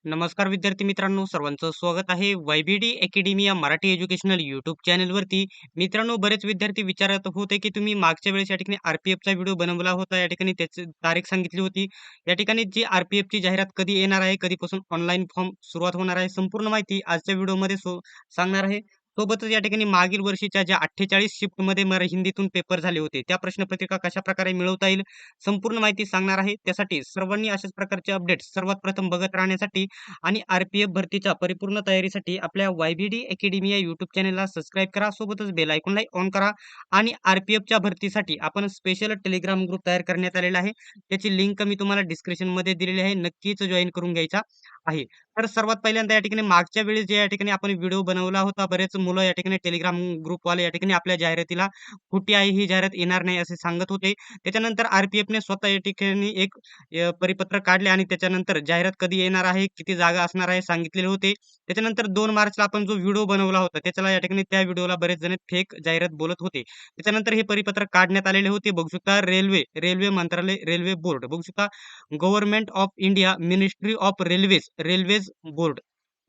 नमस्कार विद्यार्थी मित्रांनो, सर्वांचं स्वागत आहे YBD अकॅडमी या मराठी एज्युकेशनल यूट्यूब चॅनलवरती. मित्रांनो, बरेच विद्यार्थी विचारत होते की तुम्ही मागच्या वेळेस या ठिकाणी आरपीएफचा व्हिडिओ बनवला होता. या ठिकाणी त्याची तारीख सांगितली होती. या ठिकाणी जी आरपीएफची जाहिरात कधी येणार आहे, कधीपासून ऑनलाईन फॉर्म सुरुवात होणार आहे, संपूर्ण माहिती आजच्या व्हिडिओमध्ये सांगणार आहे. सोबतच या ठिकाणी मागील वर्षीच्या ज्या 48 शिफ्टमध्ये हिंदीतून पेपर झाले होते, त्या प्रश्नपत्रिका कशाप्रकारे मिळवता येईल, संपूर्ण माहिती सांगणार आहे. त्यासाठी सर्वांनी अशाच प्रकारचे अपडेट्स सर्वात प्रथम बघत राहण्यासाठी आणि आरपीएफ भरतीच्या परिपूर्ण तयारीसाठी आपल्या YBD अकॅडमी या YouTube चॅनलला सबस्क्राईब करा. सोबतच बेल आयकॉनला ऑन करा आणि आरपीएफच्या भरतीसाठी आपण स्पेशल टेलिग्राम ग्रुप तयार करण्यात आलेला आहे. त्याची लिंक मी तुम्हाला डिस्क्रिप्शनमध्ये दिलेली आहे. नक्कीच जॉइन करून घ्यायचा आहे. तर सर्वात पहिल्यांदा या ठिकाणी मागच्या वेळेस जे या ठिकाणी आपण व्हिडिओ बनवला होता, बरेच मुलं या ठिकाणी टेलिग्राम ग्रुपवाले या ठिकाणी आपल्या जाहिरातीला खोटी आहे, ही जाहिरात येणार नाही असे सांगत होते. त्याच्यानंतर आरपीएफने स्वतः या ठिकाणी एक परिपत्रक काढले आणि त्याच्यानंतर जाहिरात कधी येणार आहे, किती जागा असणार आहे सांगितलेले होते. त्याच्यानंतर 2 मार्चला आपण जो व्हिडिओ बनवला होता, त्याच्याला या ठिकाणी त्या व्हिडिओला बरेच जण फेक जाहिरात बोलत होते. त्याच्यानंतर हे परिपत्रक काढण्यात आलेले होते. बघू शकता रेल्वे मंत्रालय, रेल्वे बोर्ड बघू शकता, government of India, ministry of railways board.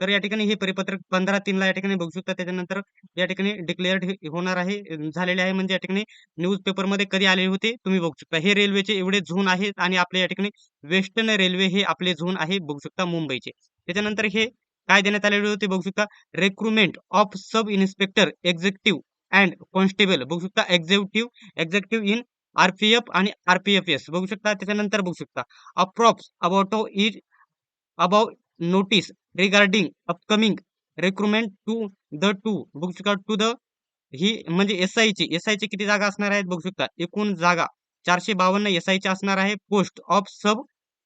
तर या ठिकाणी हे परिपत्रक 15/3 या ठिकाणी बघू शकता. त्याच्यानंतर या ठिकाणी डिक्लेअर्ड होणार आहे, झालेले आहे. म्हणजे या ठिकाणी न्यूजपेपरमध्ये कधी आले होते तुम्ही बघू शकता. हे रेल्वेचे एवढे झोन आहेत आणि आपल्या या ठिकाणी वेस्टर्न रेल्वे हे आपले झोन आहे, बघू शकता, मुंबईचे. त्याच्यानंतर हे काय देण्यात आलेले होते बघू शकता, recruitment of sub inspector executive and constable बघू शकता, एक्झिक्युटिव्ह इन आरपीएफ आणि आरपीएफएस बघू शकता. त्याच्यानंतर बघू शकता, approx about notice regarding upcoming recruitment to the to बघू शकता, टू द ही म्हणजे एसआयची किती जागा असणार आहेत बघू शकता. एकूण जागा 452 एसआयची असणार आहे. पोस्ट ऑफ सब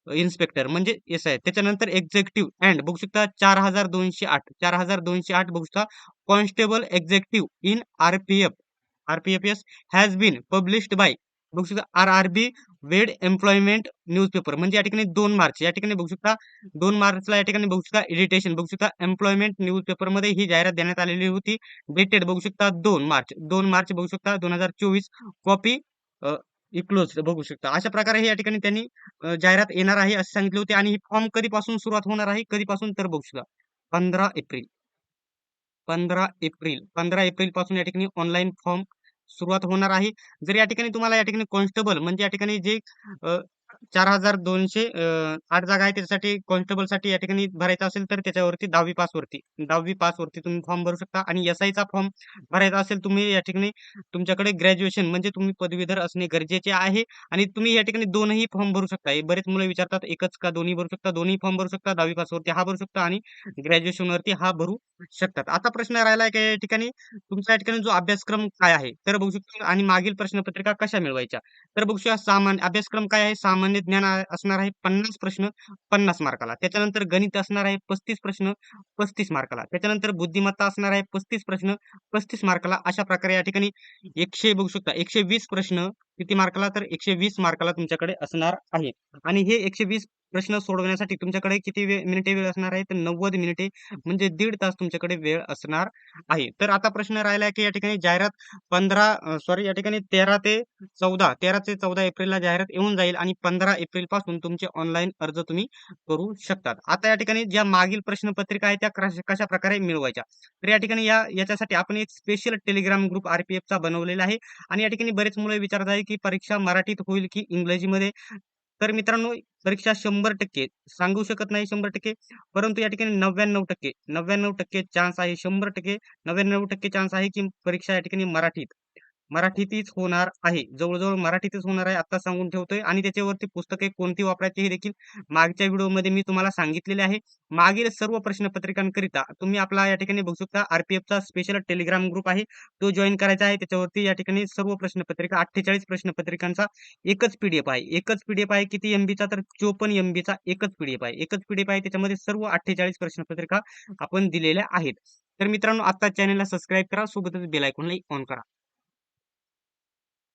इन्स्पेक्टर म्हणजे एसआय. त्याच्यानंतर एक्झिक्युटिव्ह अँड बघू शकता 4208 बघू शकता. Constable executive in RPFS has been published by बघू शकता आरआरबी वेड एम्प्लॉयमेंट न्यूजपेपर. म्हणजे या ठिकाणी 2 मार्च या ठिकाणी बघू शकता, 2 मार्चला या ठिकाणी बघू शकता एडिटेशन बघू शकता, एम्प्लॉयमेंट न्यूजपेपरमध्ये ही जाहिरात देण्यात आलेली होती. डेटेड बघू शकता 2 मार्च बघू शकता 2024. कॉपी इक्लोज बघू शकता. अशा प्रकारे हे या ठिकाणी त्यांनी जाहिरात येणार आहे असे सांगितले होते. आणि ही फॉर्म कधीपासून सुरुवात होणार आहे, कधीपासून तर बघू शकता 15 एप्रिल 15 एप्रिल पासून या ठिकाणी ऑनलाईन फॉर्म सुरुवात होणार आहे. जर या ठिकाणी तुम्हाला या ठिकाणी कॉन्स्टेबल म्हणजे या ठिकाणी जे 4208 जागा आहे त्याच्यासाठी कॉन्स्टेबलसाठी या ठिकाणी भरायचा असेल तर त्याच्यावरती 10वी पासवरती तुम्ही फॉर्म भरू शकता. आणि एसआयचा फॉर्म भरायचा असेल तुम्ही या ठिकाणी तुमच्याकडे ग्रॅज्युएशन म्हणजे तुम्ही पदवीधर असणे गरजेचे आहे. आणि तुम्ही या ठिकाणी दोनही फॉर्म भरू शकता. हे बरेच मुलं विचारतात एकच का दोन्ही भरू शकता, दोन्ही फॉर्म भरू शकता. 10वी पासवरती हा भरू शकता आणि ग्रॅज्युएशनवरती हा भरू शकतात. आता प्रश्न राहिला की या ठिकाणी तुमचा या ठिकाणी जो अभ्यासक्रम काय आहे तर बघू शकता. आणि मागील प्रश्नपत्रिका कशा मिळवायच्या तर बघू शकता. सामान्य अभ्यासक्रम काय आहे, सामान्य ज्ञान असणार आहे 50 प्रश्न 50 मार्काला. त्याच्यानंतर गणित असणार आहे 35 प्रश्न 35 मार्काला. त्याच्यानंतर बुद्धिमत्ता असणार आहे 35 प्रश्न 35 मार्काला. अशा प्रकारे या ठिकाणी 100 बघू शकता 120 प्रश्न किती मार्काला तर 120 मार्काला तुमच्याकडे असणार आहे. आणि हे 120 प्रश्न सोडवण्यासाठी तुमच्याकडे किती मिनिटे वेळ असणार आहे तर 90 मिनिटे म्हणजे 1.5 तास तुमच्याकडे वेळ असणार आहे. तर आता प्रश्न राहिला की या ठिकाणी जाहिरात या ठिकाणी 13 ते 14 एप्रिलला जाहिरात येऊन जाईल आणि 15 एप्रिल पासून तुमचे ऑनलाईन अर्ज तुम्ही करू शकतात. आता या ठिकाणी ज्या मागील प्रश्नपत्रिका आहे त्या कशा प्रकारे मिळवायच्या तर या ठिकाणी याच्यासाठी आपण एक स्पेशल टेलिग्राम ग्रुप आरपीएफचा बनवलेला आहे. आणि या ठिकाणी बरेच मुलं विचारत आहे की परीक्षा मराठीत होईल की इंग्रजीमध्ये. तर मित्रांनो, परीक्षा 100% सांगू शकत नाही 100%, परंतु या ठिकाणी 99% चान्स आहे. 100% 99% चान्स आहे की परीक्षा या ठिकाणी मराठीतच होणार आहे. जवळ-जवळ मराठीतच होणार आहे आता सांगून ठेवतोय. आणि त्याच्यावरती पुस्तके कोणती वापरायची हे देखील मागच्या व्हिडिओमध्ये मी तुम्हाला सांगितलेले आहे. मागील सर्व प्रश्नपत्रिकांकरिता तुम्ही आपला या ठिकाणी बघू शकता आरपीएफचा स्पेशल टेलिग्राम ग्रुप आहे, तो जॉइन करायचा आहे. त्याच्यावरती या ठिकाणी सर्व प्रश्नपत्रिका 48 प्रश्नपत्रिकांचा एकच पीडीएफ आहे. किती एमबीचा तर 54 एमबीचा एकच पीडीएफ आहे. त्याच्यामध्ये सर्व 48 प्रश्नपत्रिका आपण दिलेल्या आहेत. तर मित्रांनो, आता चॅनलला सबस्क्राईब करा, सोबतच बेल आयकॉनला ऑन करा.